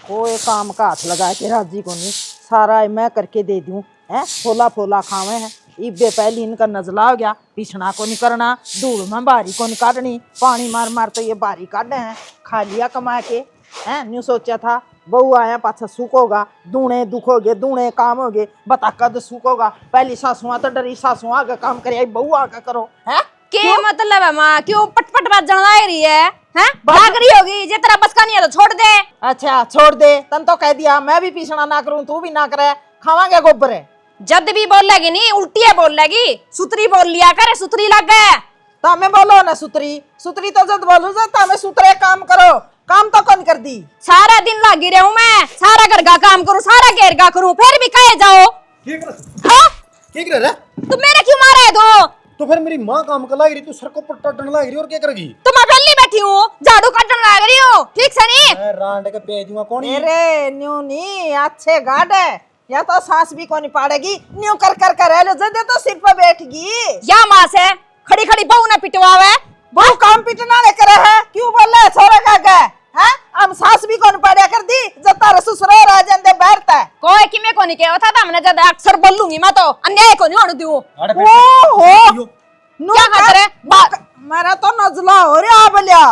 कोई काम का हाथ लगा के राजी को नहीं, सारा मैं करके दे दूं है। फोला फोला खावे हैं इबे पहली इनका नजला हो गया, पिछना को नहीं करना, धूल में बारी को नहीं काटनी, पानी मार मार तो ये बारी काटे हैं, खा लिया कमा के हैं। न्यू सोचा था बहू आया पाछा सूखोगा, दूने दुख हो गए, दूने काम हो गए, बता कद सूखोगा। पहली सासुआ तो डरी, सासुआ आगे काम करे, बहू आगे करो है। के मतलब है माँ, क्यों पटपट बात जलना रही है भाग रही होगी। जे तेरा बस का नहीं है तो छोड़ दे। अच्छा छोड़ दे, तन तो कह दिया मैं भी पीछना ना करूं, तू भी ना करे, खावांगे गोबर है। जद भी बोल लेगी नहीं उल्टी है बोल लेगी, सुतरी बोल लिया करे, सुतरी लग गए तो मैं बोलो ना सुतरी, सुतरी तो जद बोलू जद मैं सुतरे काम करो, काम तो कौन कर दी। सारा दिन लगी रहूं मैं, सारा घर का काम करूं, सारा घेर का करूं, फिर भी कहे जाओ। क्या कर रहा? तू मेरे क्यों मारे तो फिर मेरी माँ काम कर लाग रही, तू सर को पट्टन लाग रही और क्या करेगी? तो मैं पहले बैठी हूँ, झाड़ू काटने लग रही हूँ, ठीक से नहीं। मैं रांड के पे दूंगा कौन? अरे न्यू नी अच्छे गाड है, या तो सांस भी कौन पाड़ेगी, न्यू कर कर कर है, जदे तो सिर पे बैठगी। या माँ से खड़ी खड़ी बहू ना पिटवावे, बहू काम पिटना ले करे है, क्यों बोल रहे छोरे का गए हैं? हम सांस भी कौन पाड़े कर दी, जब तारा ससुर राजन बैठता है। कोई कि मैं को नहीं कहता था, मैंने जब अक्सर बोलूंगी मैं तो अन्याय को नहीं होने दूं। ओहो क्या कर रहे? मेरा तो नजला हो रहा बलिया।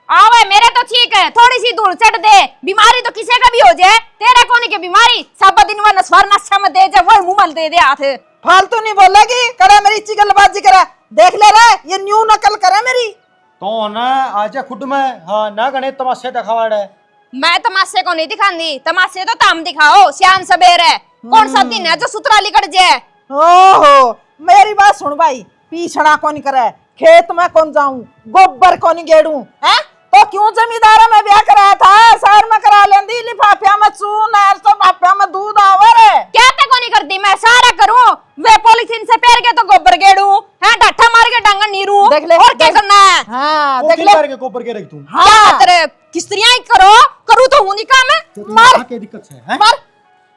आवे मेरे तो ठीक है, थोड़ी सी धूल चढ़ दे, बीमारी तो किसी का भी हो जाए, तेरे को नहीं के बीमारी, सब दिन वो नस्वार नशा में दे, जब वो मुंह मल दे हाथ। फालतू नहीं बोलेगी, करे मेरी चिगलबाजी करे, देख ले रहा ये न्यू नकल करे मेरी। तो ना आजा खुद में हाँ ना गणे तमाशे दिखावा है। मैं तमाशे को नहीं दिखाती, तमाशे तो ताम दिखाओ, श्याम सवेरे कौन सा दिन है जो सुतरा लिकड़ जाए। ओहो मेरी बात सुन भाई, पीछड़ा कौन करे, खेत में कौन जाऊं, गोबर कौन गेड़ू है, तो क्यों जमींदार में ब्याह कराया था, शहर में करा लेंदी, लिफाफिया में चून है तो बाफिया में दूध आवर है। क्या तक को नहीं करती, मैं सारा करूं, वे पॉलिथीन से पैर के तो गोबर गेड़ू है, डाठा मार के डांगन नीरू, देख ले और क्या करना है। हाँ देख ले करके गोबर के रख तू। हाँ तेरे किस्त्रियां ही करूं तो हूं नहीं काम है। मार क्या दिक्कत है? मार,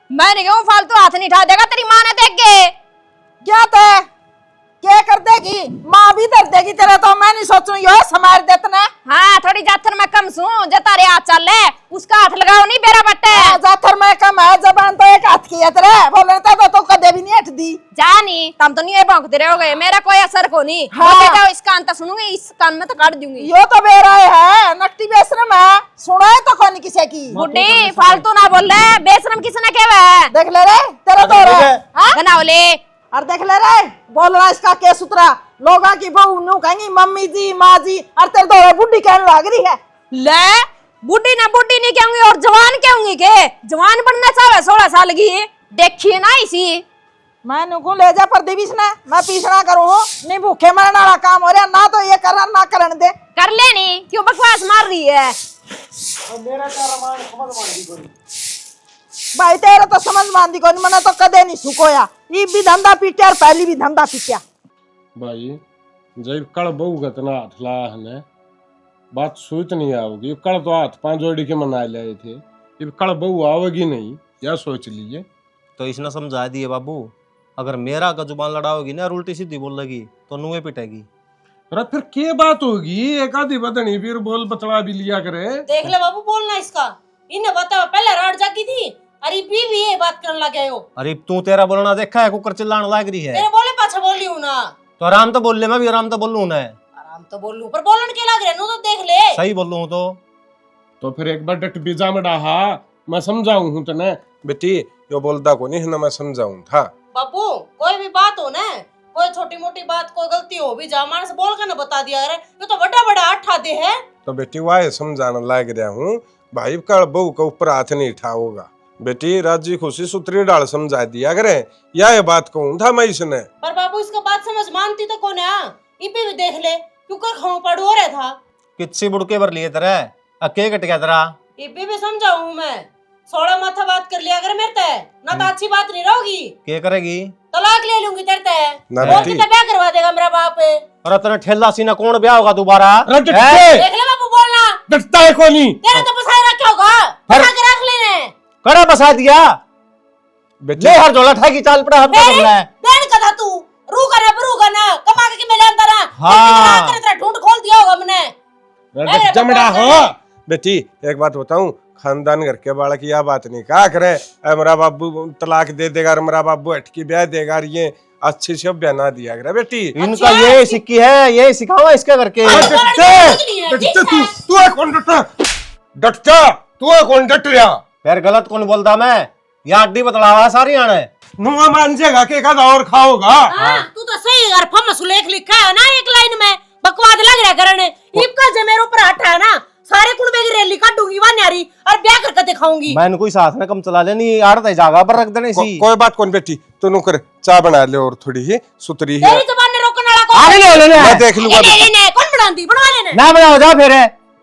मैं नहीं कहूं फालतू हाथ नहीं उठा देगा, तेरी माँ ने देख के क्या था क्या कर देगी, माँ भी दर देगी तेरा, तो मैं नहीं सोचूं यो समार देतना। हाँ थोड़ी जाथर में कम सू, जो तारे हाथ चल ले उसका हाथ लगाओ नहीं बेरा बट्टे। जाथर में कम है, जबान तो एक हाथ की है तेरे, बोलने तो कदे भी नहीं हट दी। जानी तम तो नहीं भौंकते रहोगे, मेरा कोई असर को नहीं। हाँ। बोलते जाओ, इस कान तक सुनूंगी, इस कान में तो काट दूंगी। यो तो बेरा है, नकटी बेशरम है, सुना है तो कौन किसी की। बुड्ढी फालतू ना बोल रहे, बेशरम किसने कहवे। देख ले रे तेरा तो बनाओ ले, और देख ले रे बोल रहा इसका के सुतरा, लोगा की बहू नु कहेंगी मम्मी जी माँ जी, और तेरे तो बुढ़ी कहने लग रही है। ले बुड्ढी नहीं कहूंगी और जवान कहूंगी के, जवान बनना चाहे 16 साल की, देखिए ना इसी मैं नुको ले जा पर देवीस ना, मैं पीछना करूँ नहीं, भूखे मरने वाला काम हो रहा, ना तो ये करना ना करने दे। कर ले नहीं, क्यों बकवास मार रही है। मेरा कारमान समझ मान दी कोई भाई तेरा तो समझ मान दी कोई, मैंने तो कदे नहीं सुकोया, ये भी धंधा पीटिया और पहली भी धंधा पीटिया। भाई जब कल बहू का इतना हाथ लाया है ने, बात सोच नहीं आओगी, कल तो हाथ 5 जोड़ी के मना लाए थे, ये कल बहू आओगी नहीं, या सोच लीजिए। तो इसने समझा दिए बाबू, अगर मेरा का जुबान लड़ाओगी ना उल्टी सीधी बोल लगी तो नुए पिटेगी। अरे फिर क्या बात होगी, एक आधी बदनी फिर बोल बतला भी लिया करे। देख ले बाबू बोलना इसका, इन्हें बताओ पहले राड जागी थी, अरे भी ये बात करने लगे हो। अरे तू तेरा बोलना देखा है, कुकर चिल्लाने लग रही है। तेरे बोले पाछा बोली हूँ ना, तो आराम तो बोल ले, मैं भी आराम तो बोलूं ना। आराम तो बोलूं पर बोलन के लग रहे नु तो देख ले। सही बोलूं तो फिर एक बार डट बीजा में डाहा, मैं समझाऊं हूं तने बेटी, यो बोलदा को नहीं है ना, मैं समझाऊं था। बाबू कोई भी बात हो ना, कोई छोटी मोटी बात कोई गलती हो भी जा, मानस बोल कर ना बता दिया करे, ये तो बड़ा बड़ा आठा दे है। तो बेटी वाहे समझाने लग रहा हूँ, भाई कल बहू के ऊपर हाथ नहीं उठाओगा, बेटी राजी खुशी सुतरी डाल समझा दिया करे, यह बात कहूँ था मैं इसने। पर बाबू इसका बात समझ मानती तो कौन है, इपे भी देख ले क्यों कर खाऊं पड़ हो रहा था, किसी बुड़के भर लिए तेरे अके कट गया तेरा। इपे भी समझाऊं मैं, सोड़ा माथा बात कर लिया कर मेरे ते, ना तो अच्छी बात नहीं रहोगी। क्या करेगी? तलाक ले लूंगी तेरे ते, ना और बेटी। कितना ब्याह करवा देगा मेरा बाप। अरे तेरा ठेला सीना कौन ब्याह होगा दोबारा? अरे देख ले बाबू बोलना, डटता है कौन नहीं, तेरा तो बसाए रखा होगा, बसा के रख लेने। करा बसा दिया बेटी ले, हर जोला ठाकी चाल पड़ा हम कर रहा है। देन कथा तू रू करना कमा के मैं ले अंदर आ, हाँ। तेरा ढूंढ खोल दिया होगा मैंने। जमड़ा हो, बेटी एक बात बताऊं, खानदान घर के बालक यह बात नहीं कहा करे मेरा बाबू तलाक दे देगा, मेरा बाबू हटकी ब्याह देगा, ये अच्छी से ब्याह ना दिया करे बेटी। इनका ये सिक्की है, ये सिखावा इसके करके। तू है कौन डट जा, तू है कौन डट रहा? फिर गलत कौन बोलता मैं? या अड्डी बतलावा सारी आने नुआ मान जाएगा के का और खाओगा। हाँ, तू तो सही यार फमस लेख लिखा है ना एक लाइन में, बकवाद लग रहा करने। इनका जे मेरे ऊपर हट है ना, सारे कुड़बे की रैली काटूंगी वहां न्यारी और ब्याह करके दिखाऊंगी। मैंने कोई साथ में कम चला लेनी आड़ता जागा पर रख देने सी। कोई बात कौन बेटी, तू नु कर चाय बना ले और थोड़ी ही सुतरी है। तेरी जबान ने रोकने वाला कौन? आगे ले ले मैं देख लूंगा। ने कौन बनांदी बनवा लेने। ना बनाओ जा फिर।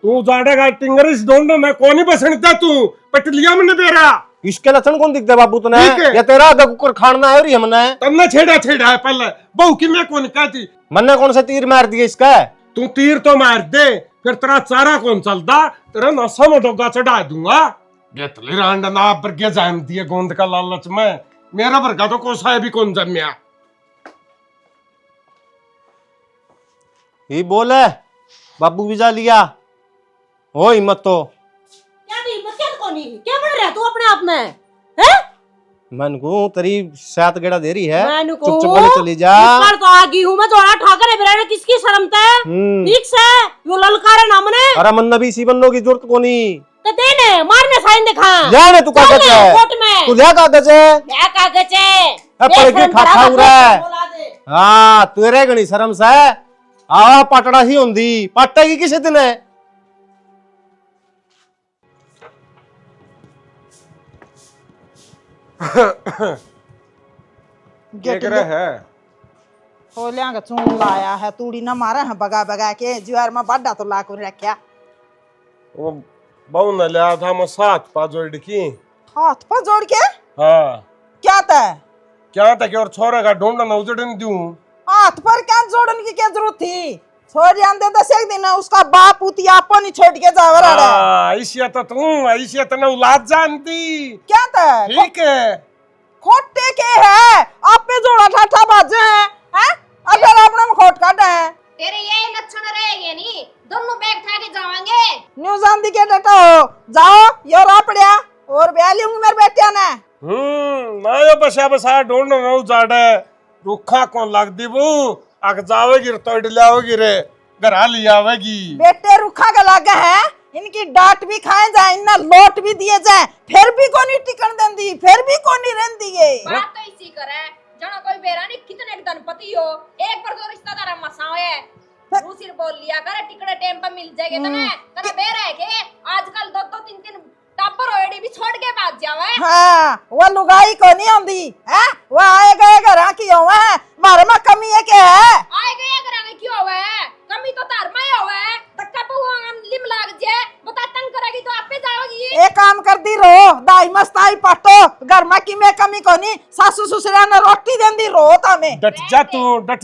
तू जाड़ेगा टिंगरिस ढूंढो, मैं कौन ही बसंता तू पटलिया में बेरा। इसके लक्षण कौन दिखते बाबू तूने? ठीक है। या तेरा आधा कुकर खाना है और ये हमने तन्ना छेड़ा है पहले बहू की मैं कौन कहती। मन्ने कौन सा तीर मार दिया इसका? तू तीर तो मार दे, फिर तेरा चारा कौन चलता, तेरा नशा में डोगा चढ़ा दूंगा। गेतले रांडा ना बरगे जाम दिए गोंद का लालच में, मेरा बरगा तो कोसा है भी कौन जम्या। ही बोले बाबू भी जा लिया हो हिम्मत तो। क्या दी हिम्मत क्या कोनी? क्या बन रहा तू अपने आप में? हैं? मन को तेरी सात गेड़ा दे रही है, मैंने को चुप बोले चली जा। ऊपर तो आ गई हूं मैं, थोड़ा ठाकर है मेरा, किसकी शर्म है? ठीक से यो ललकारे ना मने। अरे मन भी सी बनने की जरूरत कोनी तो देने मारने साइन दिखा जाने तू कागज है कोर्ट में। तू ले कागज है, क्या कागज है? अब पढ़ के खा खा उड़ा है। बोला दे। हाँ तेरे गणी शर्म से आ पटड़ा ही होंदी, पटेगी किसी दिन है। देख रहे है हो लिया चून लाया है, तूड़ी ना मारा है बगा बगा के ज्वार में बड़ा तो ला कर रखा। वो बहू ने लिया था मैं साथ पा जोड़ की। हाथ पर जोड़ के हाँ क्या था? क्या था कि और छोरे का ढूंढना उजड़न दूं। हाथ पर क्या जोड़ने की क्या जरूरत थी? छोड़ जान दे 10 एक दिन, उसका बाप उती आपो नहीं छोड़ के जावर रहा। ऐसिया तो तू ऐसिया तो ना औलाद जानती। क्या था? ठीक है खोटे के है आप पे जोड़ा ठाठा बाजे हैं, अगर अपने में खोट काटे हैं। तेरे ये लक्षण रहेंगे नहीं, दोनों बैग उठा के जावांगे। न्यूज आंधी के डटा हो जाओ यो रा पड़िया और ब्याली हूं मेरे बेटिया ने। ना यो बसा ढूंढना ना उजाड़े रुखा कौन लग दी वो आग जावेगी तो लाओगी रे घरा ले आवेगी। बेटे रुखा का लागे है, इनकी डांट भी खाए जाए, इन्ना लोट भी दिए जाए, फिर भी कोनी टिकन देंदी, फिर भी कोनी रहंदी है। बात तो इसी करे जना कोई बेरा नहीं कितने धनपति हो, एक बार तो रिश्तेदार मसा है दूसरी बोल लिया करे टिकड़े टाइम पर मिल जाएगा तने तने बेरा है के आजकल 2-2 3-3 टापर ओएडी भी छोड़ के भाग जावे। हाँ वो लुगाई को नहीं आंदी है, वो आए गए घर की होवे है, मारे में कमी है क्या है? आए गए घर में क्यों होवे है? कमी तो तार में होवे है, तक्का पे वो हम लिम लाग जाए बता तंग करेगी तो आप पे जाओगी। एक काम कर दी रो दाई मस्ताई पाटो घर में की में कमी को नहीं, सासू ससुरा ने रोटी देंदी रो तामे। डट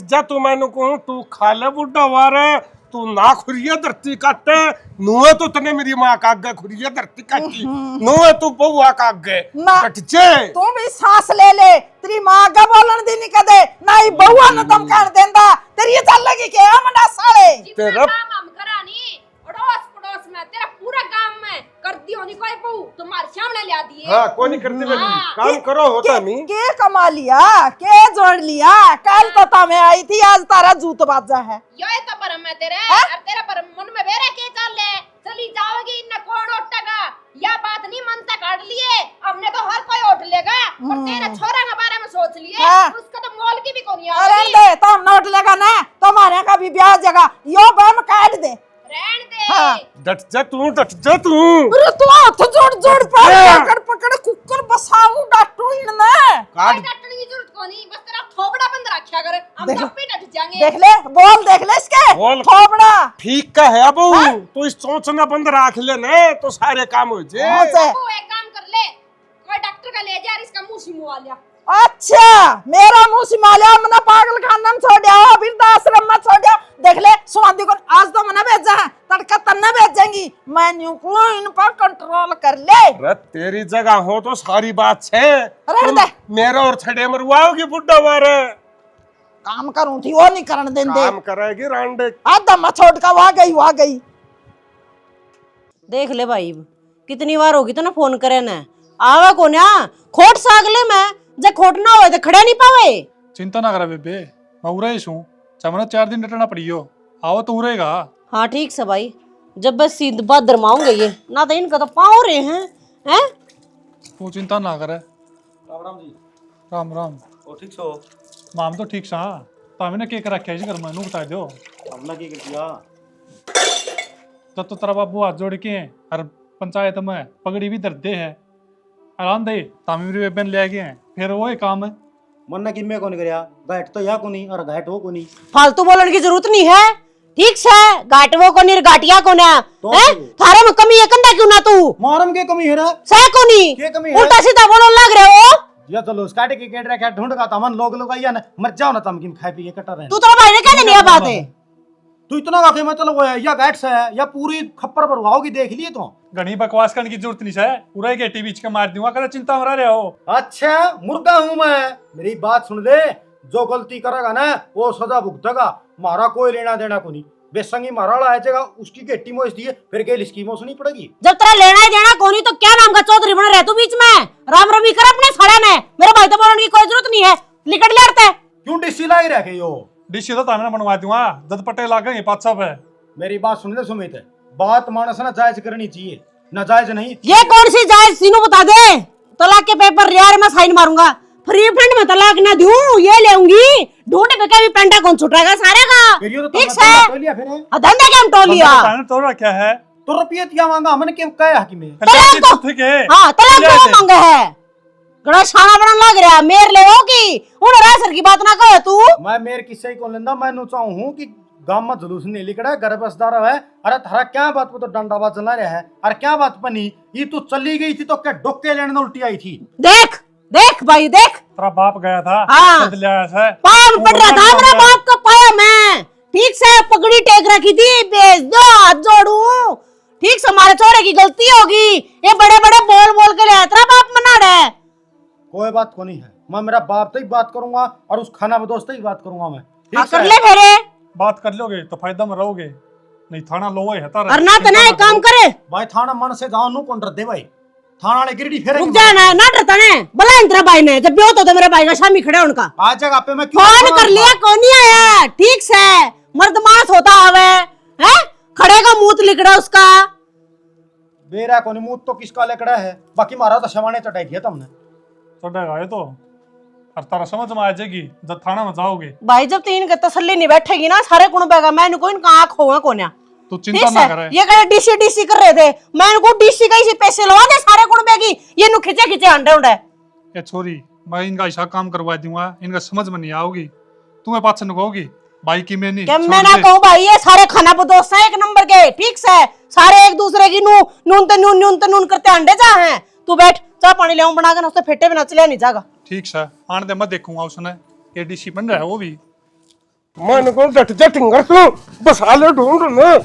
जा तू मैंने कहूं तू खा ले बुड्ढा वारे, तू ना खुरिया धरती काटे नुए तो तने मेरी माँ का आगे खुरिया धरती काटी नुए तू बहुआ का आगे डट जे। तू भी सांस ले ले, तेरी माँ का बोलन दी नहीं कदे ना ही बहुआ न दम कर देंदा, तेरी ये चल लगी के हमडा साले। जितना काम हम करानी अड़ोस पड़ोस में तेरा पूरा गांव में कर दी होनी कोई बहू तुम्हारे सामने ले आ दिए। हाँ कोई नहीं करती बेटी काम करो होता नहीं। के कमा लिया के जोड़ लिया, कल तो तमे आई थी आज तारा जूत बाजा है। यो तो परम है तेरे और तेरा परम मन में बेरे के चल ले चली जाओगी न कौन उठेगा या बात नहीं मनता काट लिए हमने तो हर कोई उठ लेगा और तेरे छोरा के बारे में सोच लिए उसका तो मोल की भी कोनी आ रहने दे तो हम नोट लेगा ना तुम्हारे का भी ब्याह जगह यो बम काट दे रहन दे। डट जा तू अरे तू हाथ जोड़ पकड़ पकड़ कुकर बसाऊ डाटू इनने कोई डटने की जरूरत कोनी, बस तेरा थोबड़ा बंद रखा कर हम सब पे डट जाएंगे। देख ले बोल देख ले इसके थोबड़ा ठीक का है अबू तू इस सोचना बंद रख ले ना तो सारे काम हो जाए। तू एक काम कर ले कोई डॉक्टर का ले जा इसका मुंह सिमुआ लिया। अच्छा मेरा मुंह सिमालिया मना पागल खाना में छोड़िया वृद्धाश्रम में छोड़िया। देख ले सुहांदी को आज तो मना भेजा है, तड़का तन्ने भेजेंगी, मैं न्यू को इन पर कंट्रोल कर ले। अरे तेरी जगह हो तो सारी बात है मेरा और छड़े मरवाओगी बुड्ढा वारे काम करूं थी वो नहीं करने देंदे काम करेगी रांडे आधा मैं छोड़ का वहां गई देख ले भाई कितनी बार होगी तो ना फोन करे ना आवा को ना खोट सागले मैं जे खोट ना होए तो खड़े नहीं पावे। चिंता ना करा बेबे, मैं उरा ही छू। चमना 4 दिन डटना पड़ियो, आओ तो उरेगा। हाँ ठीक से भाई, जब बस सीध भाद्र माऊंगे ये ना तो इनका तो पाँव रहे हैं। तू चिंता ना करे। राम राम जी। राम राम। ओ ठीक छो? माम तो ठीक सा, तामे ने केक रखा है घर में, नू बता दो। हमने की किया? जब तो तेरा बाबू हाथ जोड़ के हर पंचायत में पगड़ी भी दर्दे है, आराम दे तामी मेरी बेबन ले गए हैं, फिर वो ही काम है। मन ने किम्मे कौन करया? घाट तो या कोनी और घाट हो कोनी। फालतू बोलने की जरूरत नहीं है। ठीक से गाटवो को नहीं गाटिया को ना तो है थारे में कमी है कंधा क्यों ना तू मारम के कमी है रे? सह को नहीं के कमी है? उल्टा सीधा बोलने लग रहे हो। या चलो काटे के केट रखा ढूंढ का तमन लोग आइया ना मर जाओ ना तम किम खाए पिए कटर रहे। तू तो भाई ने कहने नहीं बात है। तू इतना का मतलब वो है या घाट से है या पूरी खप्पर पर हुआओगी देख लिए तो। घनी बकवास करने की जरूरत नहीं है, पूरा गेटी बीच के मार दूंगा, कदा चिंता में रहे हो। अच्छा मुर्गा हूँ मैं, मेरी बात सुन ले, जो गलती करेगा ना वो सजा भुगतेगा, मारा कोई लेना देना को नहीं। बेसंगी मारा आएगा उसकी गेटी मोस दिए फिर के लिस्की मोस नहीं पड़ेगी। जब तेरा लेना ही देना कोनी तो क्या नाम का चौधरी बना रहे तू बीच में, राम रमी कर अपने साड़े ने, मेरे भाई तो बोलने की कोई जरूरत नहीं है, निकट ले आते। क्यों डिस्सी लाई रखे यो? डिश तो तामे ने बनवा दूंगा, जद पट्टे लागे पाँच सब है। मेरी बात सुन ले सुमित, बात मानस ना जायज करनी चाहिए, नाजायज नहीं। ये कौन सी जायज सीनू बता दे, तलाक के पेपर यार मैं साइन मारूंगा, फ्री फंड में तलाक ना दूं ये लेऊंगी, ढूंढे पे कभी पेंटा कौन छुटेगा सारे का। ठीक से धंधा क्या टोलिया तो क्या है तो रुपये दिया मांगा हमने क्यों कहा कि मैं तलाक तो ठीक है। हाँ तलाक तो मांगा है, गड़ा शाना बना लग रहा मेर ले हो की उन रासर की बात ना कहो तू। मैं मेरे किस्से को लेंदा, मैं नु चाहूं कि गांव में जुलूस नहीं लिखड़ा घर बसदार है। अरे थारा क्या बात पे तो डंडाबाज चला रहा है, अरे क्या बात बनी? ये तू चली गई थी तो क्या डोके लेने में उल्टी आई थी? देख देख भाई देख, तेरा बाप गया था हाँ पाँव पड़ रहा था मेरा बाप का पाया मैं, ठीक से पगड़ी टेक रखी थी, बेच दो हाथ जोड़ू, ठीक से हमारे छोरे की गलती होगी, ये बड़े बड़े बोल बोल के ले तेरा बाप मना रहा है। कोई बात को नहीं है, मैं मेरा बाप से ही बात करूंगा और उस खाना बदोस्त ही बात करूंगा मैं। कर ले फेरे बात कर लोगे तो फायदा में रहोगे, नहीं थाना लोगे है तारा। और ना तो ना काम करे भाई थाना मन से गांव नु कौन दे भाई, थाना वाले गिरडी फेरे रुक जा ना डरता ने बोला इंद्रा भाई ने, जब भी तो मेरे भाई का शामी खड़े उनका आज जगह पे मैं क्यों फोन कर लिया कौन नहीं आया, ठीक से मर्द मास होता हवे है, खड़े का मुंह लिकड़ा उसका बेरा कोनी मुंह तो किसका लेकड़ा है, बाकी मारा तो शवाने चटाई दिया तुमने चढ़ेगा ये तो, और तारा समझ में आ जाएगी जब थाना में जाओगे। भाई जब तीन के तसल्ली नहीं बैठेगी ना सारे कुण बेगा मैं इनको इनका आंख होगा कोन्या। तो चिंता ना करे, ये कहे डीसी डीसी कर रहे थे, मैं इनको डीसी का ही पैसे लगा दे सारे कुण बेगी, ये नु खिंचे खिंचे अंडे उंडे। ये छोरी मैं इनका ऐसा काम करवा दूंगा, इनका समझ में नहीं आओगी, तुम्हें पास से कहोगी भाई की मैं नहीं क्या मैं ना कहूं भाई ये सारे खाना पे दोस्त हैं एक नंबर के, ठीक से सारे एक दूसरे की नून करते अंडे जा हैं। तू बैठ चाय पानी ले आऊं बना के, उससे फेटे बिना चले नहीं जाएगा। ठीक है आने दे, मैं देखूंगा उसने ये डीसी बन रहा है वो भी। मन को डट जा टिंगर तू बसा ले ढूंढ ना,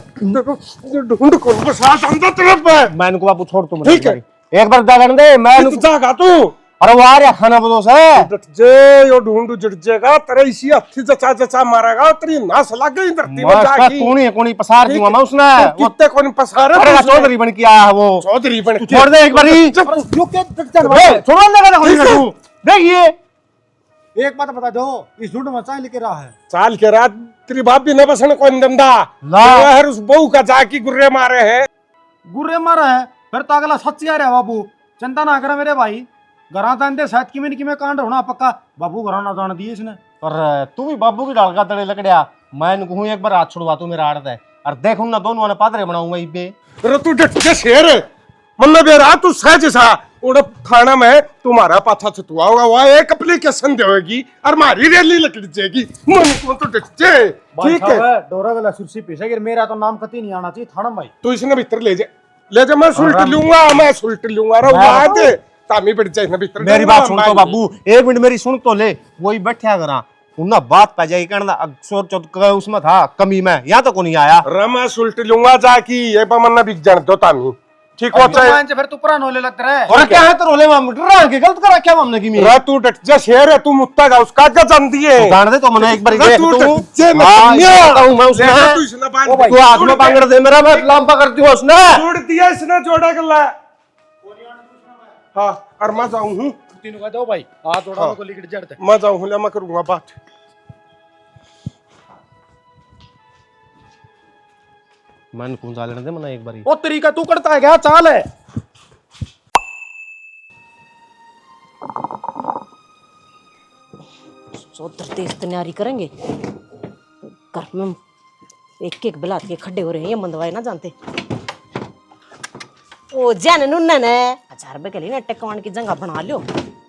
ढूंढ कौन बसा अंदर तरफ है। मैं इनको बाबू छोड़ तू ठीक है एक बार दगन दे, मैं तू जागा तू, अरे वो आ रहा खाना बदोस है। डट जे यो ढूंढ जट जाएगा तेरे इसी हथी जचा जचा मारेगा, तेरी नास लग गई धरती में जाके। तू नहीं कोनी पसार दूंगा मैं उसने, वो कितने कोनी पसारे अरे चौधरी बन के आया है वो, चौधरी बन के छोड़ दे एक बारी, छोड़ दे तू। देखिए एक बात बता दो, इस झूठ में चाय लेके रहा है चाल के रात तेरी बाप भी न बसन कोई धंधा हर उस बहू का जाकी गुर्रे मारे है, गुर्रे मारा है फिर तो अगला सच्ची आ रहा बाबू। चिंता ना करे मेरे भाई, घरा तांदे शायद कि में कांड होना पक्का, बाबू घरा ना जान दिए इसने। और तू भी बाबू की डाल का तड़े लकड़िया, मैं इनको हूं एक बार हाथ छुड़वा तू मेरा आड़त है, और देखूं ना दोनों ने पादरे बनाऊंगा इबे। अरे तू डट के शेर है, मतलब ये रात तू सहज सा उड़ थाना में तुम्हारा पाथा छतुआ होगा, वहां एक एप्लीकेशन देगी और मारी रैली लकड़ी जाएगी, मन को तो डट जे। ठीक है डोरा वाला सुरसी पीछे गिर, मेरा तो नाम कती नहीं आना चाहिए थाना भाई। तू इसने भीतर ले जा मैं सुलट लूंगा रे वहां दे तामी बैठ जाए ना भीतर। मेरी बात सुन तो बाबू, एक मिनट मेरी सुन तो ले, वही बैठा करा उन्ना बात पै जाएगी कहना अक्सर चौथ उसमें था कमी में, यहाँ तो को नहीं आया। रमा सुलट लूंगा जाकी ये बमन्ना बिक जान दो तामी, ठीक हो चाहे फिर तू पुराना होने लगता है। और क्या है तो रोले में डरा के गलत करा क्या हमने की रे तू डट जा शेर है, तू मुत्ता जा उसका क्या जानती है? गाड़ दे तो मैंने एक बार रे देख तू तू डट जा मैं हाँ, सुनिया। जानता हूं मैं उसने देखा तू इसने बांध तू दिया। हाथ में बांगड़ दे मेरा, मैं लांबा करती हूँ उसने। जोड़ दिया इसने जोड़ा गला। हाँ और मैं जाऊं हूँ, तीनों का दो भाई हाथ जोड़ा को लिखट जड़ते। मैं जाऊं हूँ, ले मैं करूंगा बात। मन कौन सा लेने दे मैंने एक बार ओ तरीका तू करता है क्या चाल है? सोतर तेज तैयारी करेंगे घर में एक एक बिलात के खड्डे हो रहे हैं, ये मंदवाए ना जानते। ओ जैन नुन्न ने 1000 रुपए के लिए ना टेकवान की जगह बना लियो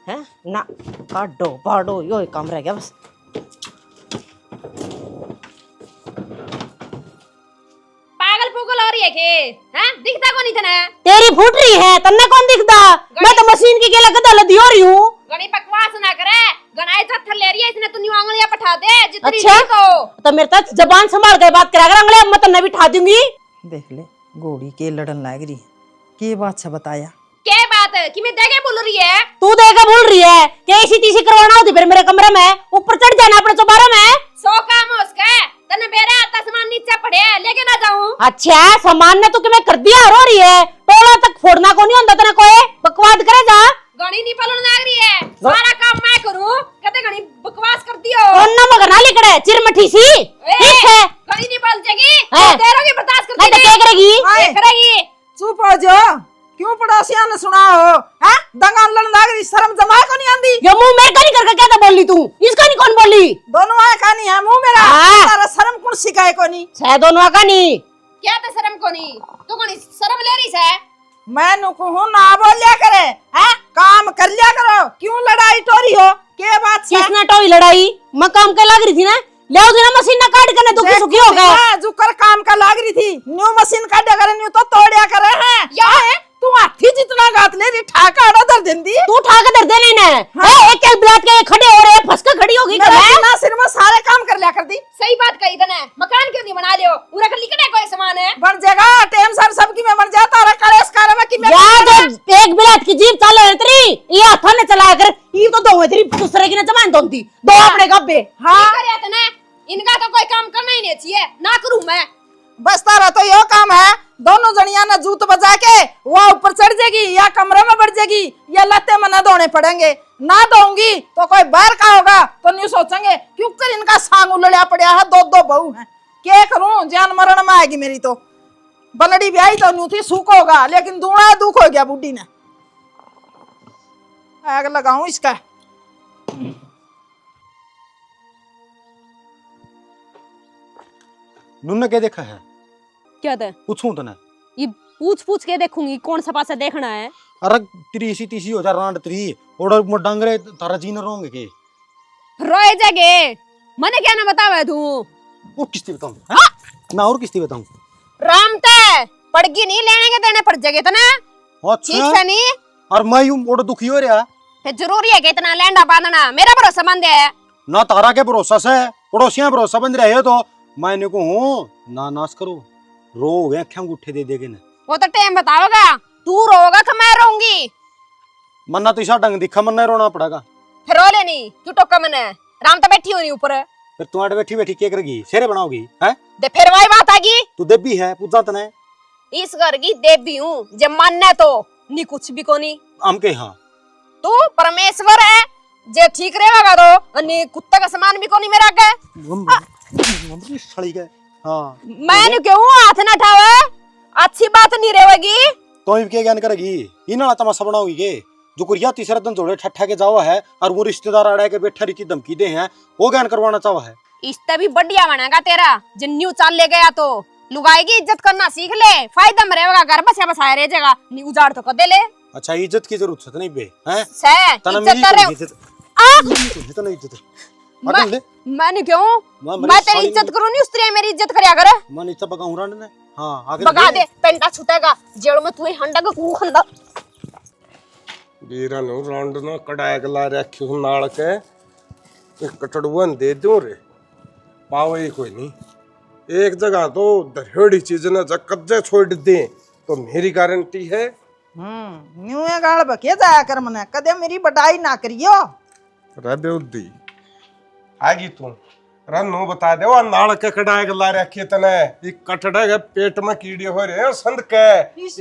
है ना, काटो बाड़ो यो ही काम रह गया बस। पागल पुगल हो रही है के हैं? दिखता को नहीं तना? तेरी फूट रही है तन्ने कौन दिखता, मैं तो मशीन की गेला गदा लदी हो रही हूँ। गणी बकवास ना करे, गनाई जत्थर ले रही है इसने, तू न्यू आंगलियां पठा दे जितनी अच्छा? दी तो मेरे तक जबान संभाल कर बात करा कर, अंगले अब मैं तन्ने भी ठा दूंगी। देख ले घोड़ी के लड़न लाग रही के बात से बताया। के बात कि मैं देखे बोल रही है? तू देगा बोल रही है कि ऐसी तीसी करवाना होती फिर मेरे कमरे में ऊपर चढ़ जाना अपने चौबारे में। सो काम है उसका, तने बेरा आता सामान नीचे पड़े लेके ना जाऊं? अच्छा सामान ने तू कि मैं कर दिया रो रही है, टोला तक फोड़ना को नहीं होता तेरे कोई बकवास करे जा। गणी नहीं पलन लाग रही है, सारा काम मैं करूं, कहते गणी बकवास कर दियो। ओन्ना मगर ना लिखड़े चिरमठी सी ठीक है, गणी नहीं पल जाएगी, है। तेरों की बर्दाश्त नहीं करती तो क्या करेगी? हाय। करेगी। चुप हो जो, क्यों पड़ोसिया ने सुना हो हैं? दंगा लड़न लाग रही, शर्म जमा को नहीं आंदी? ये मुंह मेरे का नहीं करके क्या था बोली तू, इसका नहीं कौन बोली? दोनों आए कहानी है मुंह मेरा, हाँ। तारा शर्म कौन सिखाए को नहीं? सह दोनों का नहीं क्या ते शर्म को नहीं? तू गणी शर्म ले रही है? मैं नु कहूं ना बोलिया करे हैं, काम कर लिया करो, क्यों लड़ाई टोरी हो? के बात से? किसने टोई लड़ाई? मैं काम के लग रही थी ना, ले आओ ना मशीन ना काट के ना दुखी सुखी हो गए। हाँ, जुकर काम का लाग रही थी, न्यू मशीन काटा करे न्यू तो तोड़िया करे हैं। या तू हाथी जितना गात ले रही, ठाका आड़ा दर देंदी। तू उठा के दर दे नहीं ने एक एक बिलात के खड़े हो रहे फंस के खड़ी होगी मेरा कर बिना सिर में सारे काम कर लिया कर दी। सही बात कही तने, मकान क्यों नहीं बना लियो? पूरा कर लिखने कोई सामान है? बन जाएगा टेम सर सबकी में बन जाता और कलेश कार में कि मैं यार जो एक बिलात की जीप चाले तेरी ये हाथ ने चलाया कर, ये तो दो है तेरी दूसरे की ने जमान दोंती दो अपने गब्बे। हाँ की करे तने? इनका तो कोई काम करना ही नहीं चाहिए, ना करूं मैं। बस तारा तो यो काम है, दोनों जनिया ने जूत बजा के वो ऊपर चढ़ जाएगी या कमरे में बढ़ जाएगी या लत्ते में न धोने पड़ेंगे। ना दूंगी तो कोई बाहर का होगा तो नहीं सोचेंगे क्यों कर इनका सांग उलड़ा पड़ा है, दो दो बहू हैं, क्या करूं? जान मरण में आएगी मेरी तो। बलड़ी ब्याही तो न्यू थी सुख होगा, लेकिन दूना दुख हो गया बुढ़ी ने। आग लगाऊं इसका। नुन्ने के देखा है? क्या था? पूछूं तने? ये पूछ पूछ के देखूंगी कौन सा पासा देखना है। अरे तीसी तीसी हो जा रांड त्री ओड़ा मोडांगरे तारा जी न रोंगे के रोए जगे मने क्या ना बतावे तू? वो किस्ती बताऊं हाँ? मैं और किस्ती बताऊं? राम ते पड़गी नहीं लेने के देने पड़ जाएगे तना, ठीक अच्छा से नहीं? और मैं यूं ओड़ा दुखी हो रहा फिर जरूरी है कि इतना लैंडा बांधना, मेरा भरोसा मंद है। ना तारा के भरोसा से पड़ोसियां भरोसा बंद रहे हो तो मैंने को हूं ना नाश करो रो गए अखियां गुट्ठे दे देगे ना। वो तो टाइम बताओगा, तू रोगा कि मैं रोऊंगी? मन्ना तो इसा ढंग दिखा मन्ना रोना पड़ेगा। फिर रो लेनी तू टोका मने, राम तो बैठी होनी ऊपर। फिर तुम्हारे बैठी बैठी क्या करेगी? शेरे बनाओगी हैं? दे फिर वही बात आगी, तू देवी है पूजा तने इस घर की देवी हूँ, जब मानने तो नी कुछ भी को नहीं। हम के हाँ तू परमेश्वर है, जे ठीक रहेगा तो नी कुत्ता का समान भी को नहीं मेरा के। सड़ी गए हाँ मैंने क्यों हाथ ना उठावे? अच्छी बात नहीं रहेगी। तो क्या ज्ञान करेगी? इना तमाशा बनाओगी के जो कुरिया तीसरा दिन जोड़े ठट्ठा के जावा है और वो रिश्तेदार अड़ा के बैठा रीति धमकी दे हैं वो ज्ञान करवाना चाहा है। इससे भी बढ़िया बनेगा तेरा, जिन्नू चाल ले गया तो लुगाई की इज्जत करना सीख ले, फायदा में रहेगा, घर बसा बसाया रह जाएगा, नी उजाड़ तो कर दे ले। अच्छा इज्जत की जरूरत नहीं बे हैं? से इज्जत कर रहे हो? इज्जत नहीं इज्जत हटन ले मैंने क्यों? मैं मैं तेरी इज्जत करूं नहीं, उस तेरी मेरी इज्जत करया कर। मैं नीचे पकाऊं रांड ने हां आगे बगा दे, पेंटा छूटेगा जेल में, तू ही हंडा का कू खंदा। वीरा नु रांड ना कड़ाय गला रखी नाल के एक कटड़ुअन दे दूं रे पावे कोई नहीं। एक जगह तो धरेड़ी चीज ने जब कब्जे छोड़ दे तो मेरी गारंटी है। न्यू ये गाल बके जाया कर मने कदे मेरी बटाई ना करियो। बेउद्दी आगी तू रन्नू बता दे वो नाल के कड़ाए गला रखे तने एक कटड़े के पेट में कीड़े हो रहे संद के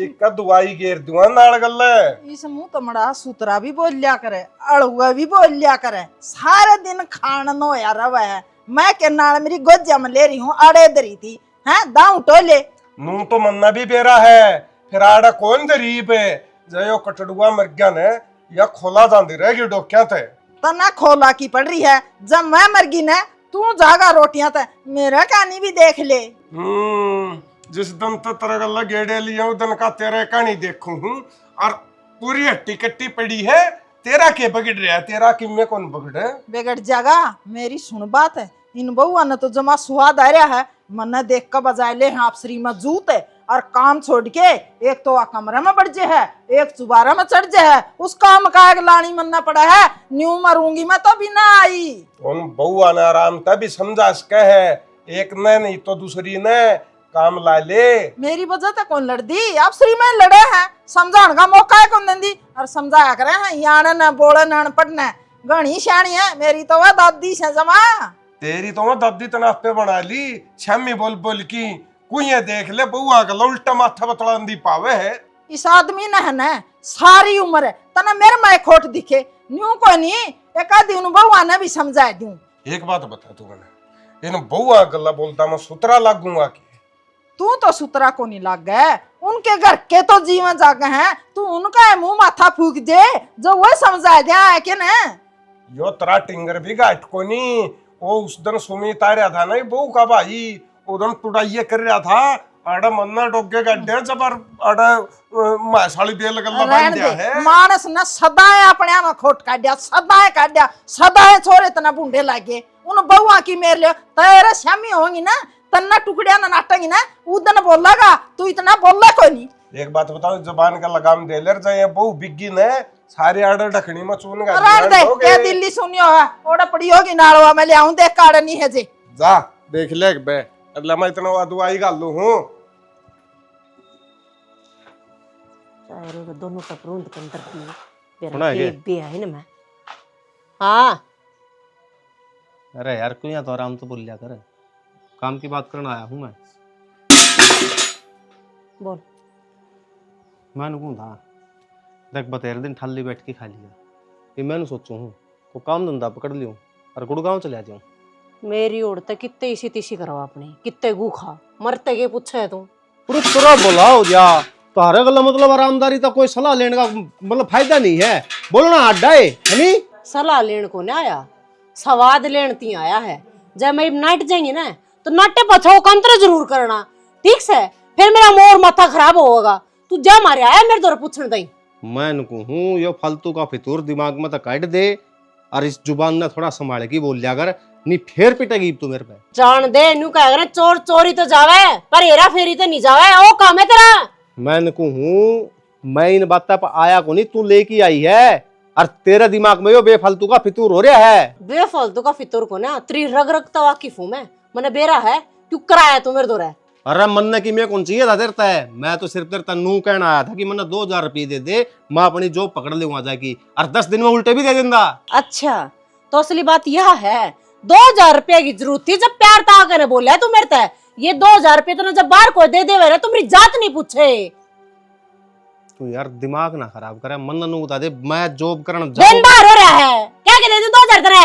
एक का दवाई घेर दुआ नाल गल्ले। इस मुंह तमड़ा सूतरा भी बोल लिया करे, अड़ुआ भी बोल लिया करे, सारे दिन खान नो यार है। मैं के नाल मेरी गोजिया में ले रही हूँ, अड़े दरी थी हैं दाऊ टोले। नू तो मन्ना भी बेरा है, फिर आड़ा कौन गरीब है जो कटड़ुआ मर गया ने या खोला जाती रहेगी डोक्या थे तना खोला की पड़ रही है। जब मैं मर गई ना तू जागा रोटियां ते मेरा कहानी भी देख ले। जिस दिन तो तेरा गल्ला गेड़े लिया उस दिन का तेरा कहानी देखूं हूँ और पूरी हट्टी कट्टी पड़ी है। तेरा के बगड़ रहा है, तेरा कि में कौन बगड़े बिगड़ जागा। मेरी सुन बात है, इन बहुआ ने तो जमा स्वाद आ रहा है। मन्ना देख कर बजाय ले आप श्री में जूत है और काम छोड़ के एक तो आ कमरे में बढ़ जे है, एक चुबारा में चढ़ जे है। उस काम का एक लानी मन्ना पड़ा है। न्यू मरूंगी मैं तो भी ना आई। उन बहुआ ने आराम तभी समझा सके है, एक ने नहीं तो दूसरी ने काम ला ले। मेरी वजह से कौन लड़ दी? आप श्री में लड़े हैं, समझाने का मौका है कौन दी और समझाया करे हैं। याने न बोले न पढ़ने घनी श्याणी है। मेरी तो वह दादी से जमा। तेरी तो मैं दादी तना पे बना ली छम्मी बोल बोल की कुछ देख ले बहुआ का उल्टा माथा बतला दी पावे है। इस आदमी ने है ना सारी उम्र है तना मेरे में खोट दिखे न्यू को नहीं एक आदि उन बहुआ ने भी समझा दूं। एक बात बता तू मैंने इन बहुआ गल्ला बोलता मैं सुतरा लागूंगा कि तू तो सुतरा को नहीं लाग गए। उनके घर के तो जीवन जागे हैं, तू उनका मुंह माथा फूक दे जो वो समझा दिया है कि ना। यो तरा टिंगर भी गाइट को नहीं। वो उस दिन सुमित आ रहा था ना बहू का भाई उदन टुटाइये कर रहा था। आड़ा मन्ना डोगे गड्ढे जब आड़ा मासाली बेल गल्ला बन गया है। मानस ने सदाए अपने में खोट काटिया, सदाए काटिया, सदाए छोरे तना बूंढे लागे। उन बहुआ की मेर ले तेरे शामी होंगी ना तन्ना टुकड़िया ना नाटेंगी ना उदन बोलेगा तू इतना बोलला कोई नहीं। एक बात बताओ जबान का लगाम दे ले जाए बहु बिग्गी ने सारे आर्डर ढकनी में चून गा रात दे के दिल्ली सुनियो है ओड़ा पड़ी होगी नाड़वा में ले आऊं देख काड़ नहीं है जे जा देख ले बे अल्लाह मैं इतना दुआई गालू हूं। चारों दोनों टपरूंद कंटर की सुना है बे है ना मैं। हां अरे यार क्यों यहाँ तो आराम तो बोल लिया कर, काम की बात करना आया हूँ मैं। बोल। मैंने कौन था देख बतेरे दिन ठाली बैठ के खा लिया ये मैंने सोचू हूँ को काम धंधा पकड़ लियो और गुड़गांव चले जाऊँ। मेरी ओर तक कितने इसी तीसी करो अपने कितने गूखा मरते के पूछे है तू पूरी तरह बोला हो जा तारे गला मतलब आरामदारी तो कोई सलाह लेने का मतलब फायदा नहीं है। बोलना अड्डा है नहीं सलाह लेने को नहीं आया, स्वाद लेने ती आया है। जब मैं नाट जाएंगे ना तो नाटे पथो कंत्र जरूर करना ठीक से, फिर मेरा मोर माथा खराब होगा। तू जा मारे आया मेरे दौर पूछने दई। मैं कहूँ यो फालतू का फितूर दिमाग में तो काट दे और इस जुबान ने थोड़ा संभाल के बोल लिया कर नहीं फिर पिटेगी तू मेरे पे। जान दे न्यू कह करे चोर चोरी तो जावे पर हेरा फेरी तो नहीं जावे ओ काम है तेरा। मैं कहूँ मैं इन बातों पर आया को नहीं तू लेके आई है और तेरे दिमाग में यो बेफालतू का फितूर हो रहा है। बेफालतू का फितूर को ना तेरी रग रग तो वाकिफ हूं मैं मैंने बेरा है क्यों कराया तू मेरे दौर है। अरे मन की मैं कौन चाहिए था तेरता है, मैं तो सिर्फ तेरता नू कहना आया था कि मैंने 2000 रुपये दे दे मैं अपनी जॉब पकड़ ले वहां जाके और 10 दिन में उल्टे भी दे देंदा। अच्छा तो असली बात यह है 2000 रुपये की जरूरत थी जब प्यार था करे बोला तू मेरे तय ये 2000 रुपये तो जब बाहर को दे दे वे तुम्हारी जात नहीं पूछे। तू यार दिमाग ना खराब करे मन नू बता दे मैं जॉब करना दिन बाहर हो रहा है क्या के दे दे 2000 तेरे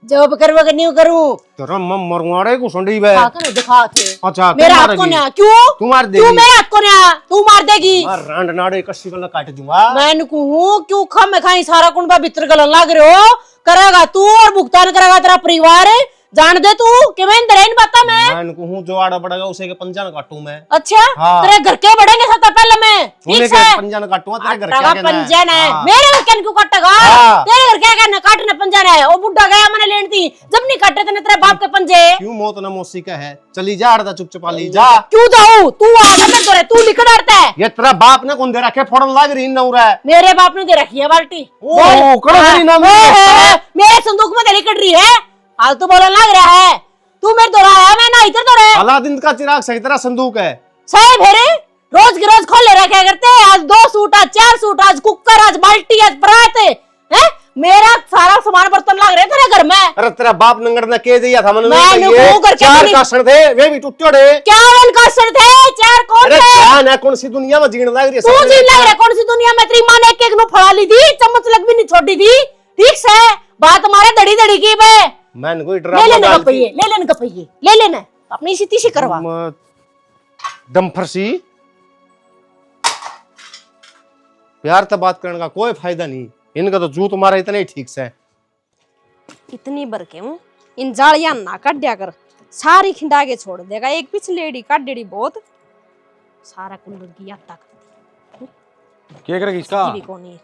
जॉब करवा के नहीं करूं तेरा मैं मरवाड़े को संडी बे खाकर दिखा थे। अच्छा मेरा हाथ को ना क्यों तू मार देगी क्यों मेरे हाथ को ना तू मार देगी मार रांड नाड़े कसी गला काट दूंगा मैं कहूं क्यों खम खाई सारा कुंडा भीतर गला लाग रहे हो करेगा तू और भुगतान करेगा तेरा परिवार जान दे तू कि मैं इंदर इन बात मैं कहूं जो आड़ा बढ़ेगा उसे के पंजा न काटूं मैं। अच्छा हाँ। तेरे घर के बढ़ेंगे सबसे पहले मैं उन्हें ठीक के है पंजा न काटूंगा तेरे घर अट्ठावा क्या कहना है पंजा है हाँ। मेरे घर के क्यों काटेगा हाँ। तेरे घर क्या कहना काटने पंजा है वो बुड्ढा गया मैंने लेनी थी जब नहीं काटे थे तेरे बाप के पंजे क्यों मौत न मौसी का है चली जा आड़ा चुप चुपा ली जा क्यों जाऊं तू आ जा मेरे दौरे तू लिख डालता है ये तेरा बाप ने कौन दे रखे फोड़न लाग रही न रहा है मेरे बाप ने दे रखी है बाल्टी ओ कड़कड़ी नाम मेरे संदूक में दे कट रही है फालतू बोलने लग रहा है तू मेरे दौरा आया मैं ना इधर दौरा अलादीन का चिराग सही तरह संदूक है साहब हेरे रोज के रोज खोले रखे करते, आज 2 सूट, आज 4 सूट, आज कुकर, आज बाल्टी, आज परात है। मेरा सारा सामान बर्तन लग रहे तेरे घर में। अरे तेरा बाप नंगड़ ने कह दिया था मैंने वो करके 4 अपनी- कासड़ थे, वे भी टूटे थे। क्या उनका सर थे? 4 कौन अरे थे? क्या ना कौन सी दुनिया में जीण लग रही है तू सबने? जी लग रहा कौन सी दुनिया में? तेरी माँ ने एक नु फड़ा ली थी, चम्मच लग भी नहीं छोड़ी थी। ठीक से बात हमारे दड़ी दड़ी की बे। मैंने कोई ले ड्रामा लेने डाल कपैये, ले लेने कपैये, ले लेना अपनी इसी तीसी करवा। डम्फर सी प्यार तो बात करने का कोई फायदा नहीं, इनका तो जूत मारा इतना ही ठीक से। इतनी बर के हूँ इन जालियां ना काट कर, सारी खिंडा के छोड़ देगा। एक पिछलेड़ी काट डेड़ी बहुत, सारा कुल्लर की यात्रा कर क्या करेगी इसका? दी कोनी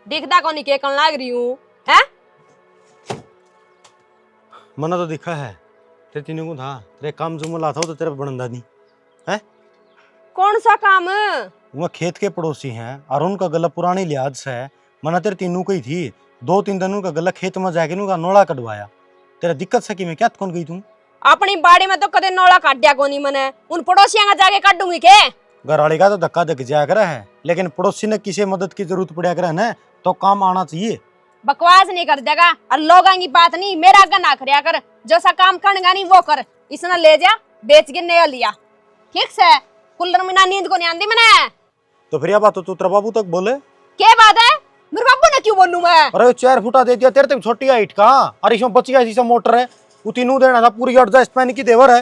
देखदा कोनी के कन लाग रही हूँ हैं। मना तो दिखा है तेरे तीनों को था, तेरे काम जो मुला था तो तेरे बनंदा नहीं है। कौन सा काम? वो खेत के पड़ोसी हैं और उनका गला पुरानी लिहाज से है। मना तेरे तीनों को ही थी, 2-3 दिनों का गला खेत में जाके उनका नोड़ा कटवाया। तेरा दिक्कत से कि मैं क्या कौन गई तू? अपनी बाड़ी में तो कदे नौला काट दिया कोनी मने, उन पड़ोसियों का जाके काट दूंगी के। घर वाले का तो धक्का धक जाया करा है, लेकिन पड़ोसी ने किसी मदद की जरूरत पड़ा करे ना तो काम आना चाहिए। बकवास नहीं कर देगा और लोगों की बात नहीं, मेरा आगे ना करया कर। जो सा काम करनेगा नहीं वो कर। इसने ले जा बेच के नया लिया, ठीक से कुल्लर में ना नींद को नहीं आंदी मैंने। तो फिर यह बात तो तेरा बाबू तक बोले। क्या बात है? मेरे बाबू ने क्यों बोलूं मैं? अरे 4 फुटा दे दिया तेरे, तो छोटी हाइट का और इसमें बची ऐसी मोटर है, उतीनू देना था पूरी एडजस्टमेंट की देवर है।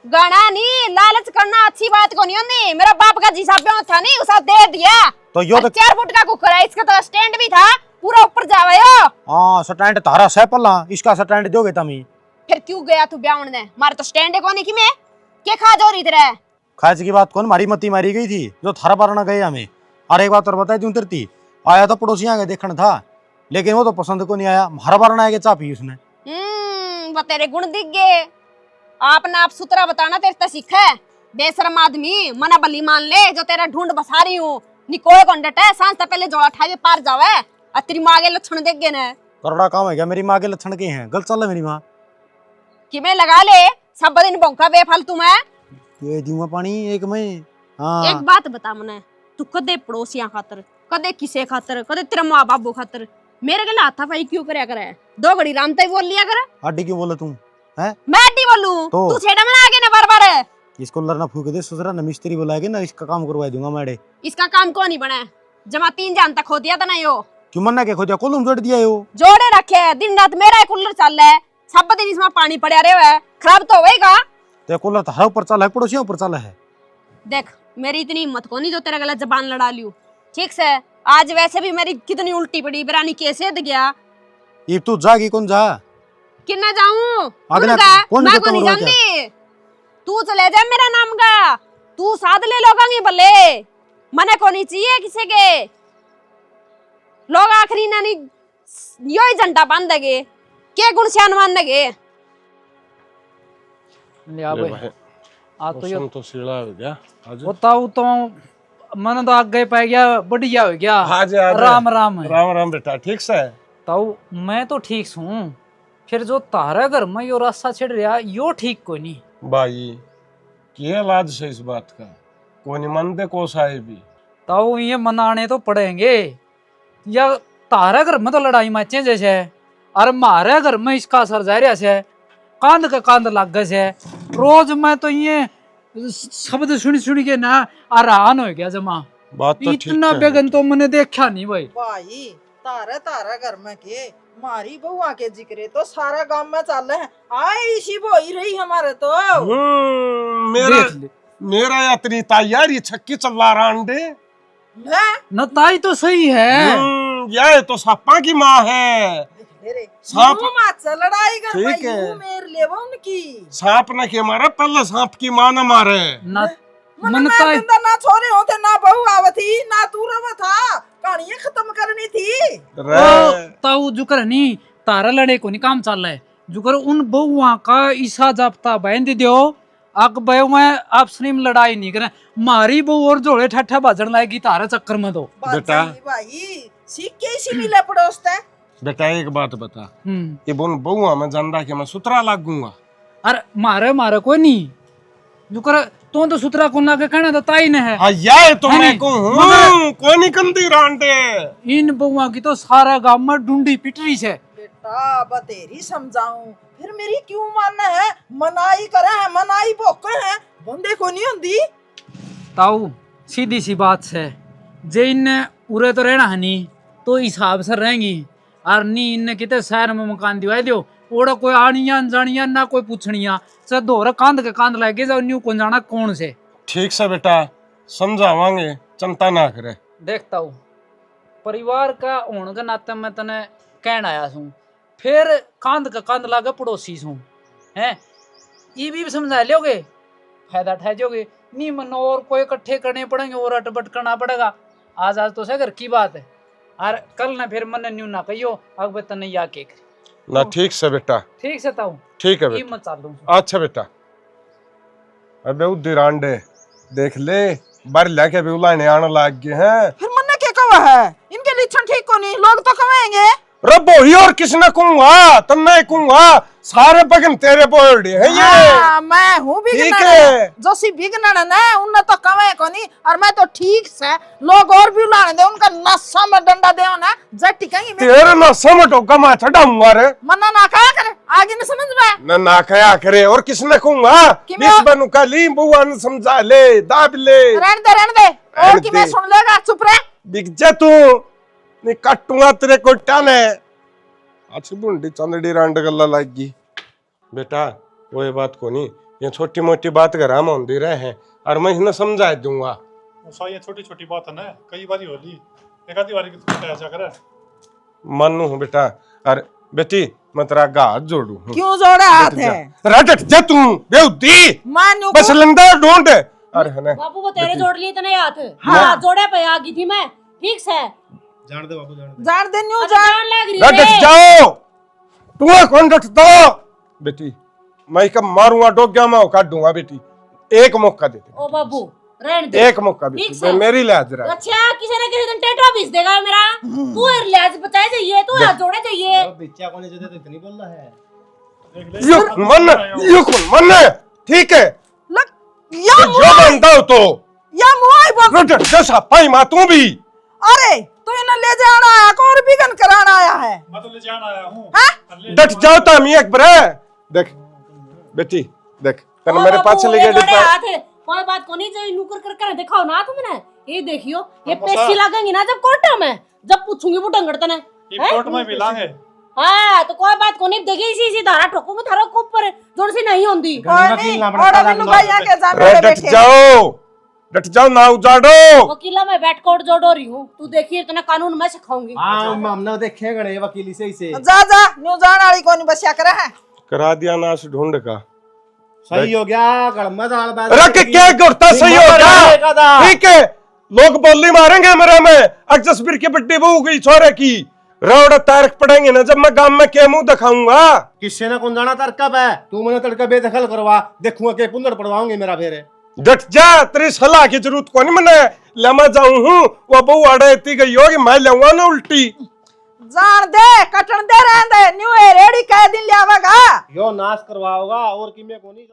गाना नहीं, लालच करना अच्छी बात को नहीं होती। मेरा बाप का जिसा ब्याह था नहीं उसा दे दिया। तो यो तो 4 फुट का कुकर है, इसका तो स्टैंड भी था, पूरा ऊपर जावे यो। हाँ स्टैंड तारा से पल्ला, इसका स्टैंड दोगे तमी। फिर क्यों गया तू ब्याह ने? मारे तो स्टैंड है कोनी की मैं के खा जो रही तेरे। खाज की बात कौन मारी मती मारी गई थी जो थारा पारना गए हमें। और एक बात और बताई तू तेरती आया तो पड़ोसियां के देखने था, लेकिन वो तो पसंद को नहीं आया। हरा बारना आया के चा पी उसने। वो तेरे गुण दिख गए। आपने आप सुतरा बताना तेरे से सीखा है। बेशरम आदमी मना बली मान ले, जो तेरा ढूंढ बसा रही हूँ। निकोय कंडट है, सांस पहले जोड़ा ठावे पार जावे और तेरी माँ के लक्षण देख गए ने। करड़ा काम है क्या? मेरी माँ के लक्षण के हैं, गलत चल है मेरी माँ। कि मैं लगा ले सब दिन भौंका बेफालतू में। ये दूंगा पानी एक में। हाँ एक बात बता मने, तू कदे पड़ोसियां खातर, कदे किसे खातर, कदे तेरे माँ बाबू खातर मेरे गले हाथापाई क्यों करया करे? 2 घड़ी रामता ही बोल लिया कर। आडी क्यों बोले तू है? मैं अड्डी बोलूं तो? तू छेड़ा में आगे ना बार-बार। इसको लड़ना फूक दे, ससुरा न मिस्त्री बुलाएगी ना, इसका काम करवा दूंगा मैडे। इसका काम कौन नहीं बना? जमा 3 जान तक खो दिया था ना यो। क्यों मन्ना के खोजा कोलम जोड़ दिया यो। जोड़े रखे है, दिन रात मेरा कूलर चल रहा है, सब दिन इसमें पानी पड़ा रहे है, खराब तो होएगा। ते कूलर तारा ऊपर चला है, पड़ोसियों ऊपर चला है। देख मेरी इतनी हिम्मत को नहीं जो तेरा गला जबान लड़ा लियो, ठीक से। आज वैसे भी मेरी कितनी उल्टी पड़ी, बिरानी कैसे दे गया। ये तू जागी कौन जा? किन्ना जाऊं? अगला कौन मैं सा को नहीं कमरा जानती। तू चले जा मेरा नाम का, तू साथ ले लोगांगी भले, मने को नहीं चाहिए किसी के। लोग आखिरी ना नहीं यो ही झंडा बांध देगे, के गुण श्यान मान देगे। लिया भाई आ तो यो तो सीला हो गया आज। बताऊ तो मन तो आगे पै गया, बढ़िया हो गया। आज राम राम है। राम राम बेटा, ठीक से? ताऊ मैं तो ठीक हूँ, फिर जो तारा घर में यो रास्ता छिड़ रहा यो ठीक कोई नहीं। भाई क्या लाज से इस बात का? कोई मन दे को साहेबी ताऊ ये मनाने तो पड़ेंगे, या तारा घर में तो लड़ाई मचे जैसे, और मारे घर में इसका असर जा रहा है, कांद का कांद लग गए से। रोज मैं तो ये शब्द सुनी सुनी के ना आरान हो गया जमा। बात तो ठीक इतना है। बेगन तो मैंने देखा नहीं भाई। भाई तारा तारा घर में के मारी बउआ के जिक्रे तो सारा गांव में चल है। आए इसी वो ही रही हमारे तो। मेरा देख ले मेरा यात्री तैयारी छक्की चल्ला रांडे। नताई तो सही है। यह तो सापा की माँ है। सांप लड़ाई कर ठीक है। मेरे ले उनकी सांप न के मारे, पहले सांप की माँ न मारे। मनताई ना छोरे होते ना बहू आवती ना तू रवा था, कहानियां खत्म करनी थी। ताऊ जुकर नहीं तारा लड़े को नहीं काम चल रहा है, जुकर उन बहुआ का ईसा जाप्ता बहन दो अक बहू में आपस में लड़ाई नहीं करे। मारी बहू और जोड़े ठट्ठा बाजन लाएगी तारा चक्कर में तो। बेटा भाई सीख के इसी मिले पड़ोसता है। बेटा एक बात बता, ये बोन बहुआ में जनदा के मैं सुतरा लागूंगा। अरे मारे मारे कोई नहीं जुकर तो सुतरा को लागे कहना तो ताई ने है। हाँ ये तो है मैं नी? कहूँ कोई नहीं कंदी रांडे। इन बउआ की तो सारा गांव में ढूंढी पिटरी से। बेटा बतेरी समझाऊं फिर मेरी क्यों मानना है? मनाई करे है, मनाई भोके है, बंदे को नहीं होंदी। ताऊ सीधी सी बात से जे इनने उरे तो रहना है नी तो हिसाब से रहेंगी और नी इनने कितने शहर में मकान दिवाई दो ओड़ा कोई आनिया जानिया ना कोई पूछनिया से दोहरा कांद के कांद लगे जाओ न्यू कौन जाना कौन से। ठीक से बेटा समझावांगे चिंता ना करे। देखता हूँ परिवार का होने के नाते मैं तने कहना आया हूँ फिर कांद का कांद लागे पड़ोसी हूँ हैं ये भी समझा लोगे फायदा उठा जोगे नी मन और कोई इकट्ठे करने पड़ेंगे और अटबट करना पड़ेगा। आज आज तो से घर की बात है और कल ना फिर मन न्यू ना कहियो अब तने या के ना ठीक से बेटा ठीक से ताऊ ठीक है ये बेटा मत चालू। अच्छा बेटा अबे उधर रांडे देख ले बार लेके भी उलाने आने लग गए हैं। फिर मन्ने क्या कहा है? इनके लक्षण ठीक को नहीं, लोग तो कमाएंगे। रब्बो ही और किसने कहूंगा तन्ने कहूंगा सारे बगन तेरे बोलडे हैं ये। हाँ, मैं हूँ ठीक बिगनन है। जो सी बिगनन है ना उनने तो कमाए को नहीं और मैं तो ठीक से लोग और भी उलाने दे उनका नशा में डंडा दे ना जट टिकेंगी मैं। तेरे ना समटो कमा चढ़ाऊंगा रे मन्ना ना कहा करे आगे न समझ में ना कया करे और किसने कहूंगा कि बीस बनू का ली बुआ ने समझा ले दाब ले रहने दे और रहने कि मैं दे। सुन लेगा चुप रह। बिक जा तू नहीं काटूंगा तेरे को टाने। अच्छी बुंडी चंदड़ी रांड गल्ला लागी बेटा वो ये बात को नहीं ये छोटी मोटी बात घर हम होंदी रहे हैं और मैं इन्हें समझा दूंगा। सा ये छोटी छोटी बात है ना कई बारी होली एक आधी बारी की ऐसा करे मानू हूँ बेटा और बेटी मैं तेरा हाथ जोड़ू हूँ। क्यों जोड़ा हाथ है? रट जा तू बेउती मानू बस लंदा ढूंढ अरे है ना बाबू वो तेरे जोड़ लिए इतने हाथ हाँ। हाथ जोड़े पे आ गई थी मैं ठीक से जान दे बाबू जान दे। जान दे न्यू अब जान जान लग रही रट है जाओ तू कौन रटता बेटी मैं कब मारूंगा डोग्या में काटूंगा बेटी एक मौका दे ओ बाबू रहने दे एक मौका ठीक बेटी से। मेरी लिहाज रहा अच्छा किसी न किसी दिन टेटवा बीस देगा मेरा तू लिहाज बचाए चाहिए तू हाथ जोड़े चाहिए बिच्चा को नहीं जदे तो इतनी बोल रहा है। यू कौन मन ठीक है लग या जो बनता हो तो या मुआई बोल। रट जैसा पाई माँ तू भी अरे तो इन्हें ले जाना आया को और बिगन कराना आया है। मैं तो ले जान आया हूँ हाँ? डट जाओ तामी एक बरे देख बेटी देख तेरे ओ मेरे बाबू, पास ये लेके जोड़े डिब्बा हाथ है कोई बात को नहीं जो नुकर कर कर दिखाओ ना तुमने ये देखियो ये पेशी लगेंगी ना जब कोर्ट में जब पूछूंगी वो डंगड़ तने ये कोर्ट में मिलांगे हाँ तो कोई बात को नहीं देखी इसी धारा ठोकूंगी थारा को ऊपर जोर से नहीं होंदी कोई नहीं और अभी लुगाइया के जाने डट बैठे। डट जाओ ना उजाड़ो वकीला मैं बैठ कोर्ट जोड़ो रही हूँ तू देखिए इतना कानून मैं सिखाऊंगी हां हमने देखे गणे वकीली से इसे जा जा न्यू जान वाली को नहीं बसिया करे है। करा दिया नाश ढूंढ का सही हो गया गड़मा दाल बैठ रख क्या करता सही हो गया ठीक है लोग बोली मारेंगे मेरे में अब जसबीर की बड्डी बहू गई छोरे की रोड तारक पड़ेंगे ना जब मैं गांव में के मुंह दिखाऊंगा किससे ना कौन जाना तरकब है तू मैंने तड़का बेदखल करवा देखूंगा के कुंदड़ पड़वाऊंगी मेरा फेरे। डट जा तेरी सलाह की जरूरत को नहीं मैंने लमा जाऊं हूँ वो बहू अड़े इतनी गई होगी मैं लूंगा ना उल्टी जान दे कटन दे रहने दे न्यू रेडी कह दिन लियावेगा यो नाश करवाओगा और कि मैं को नहीं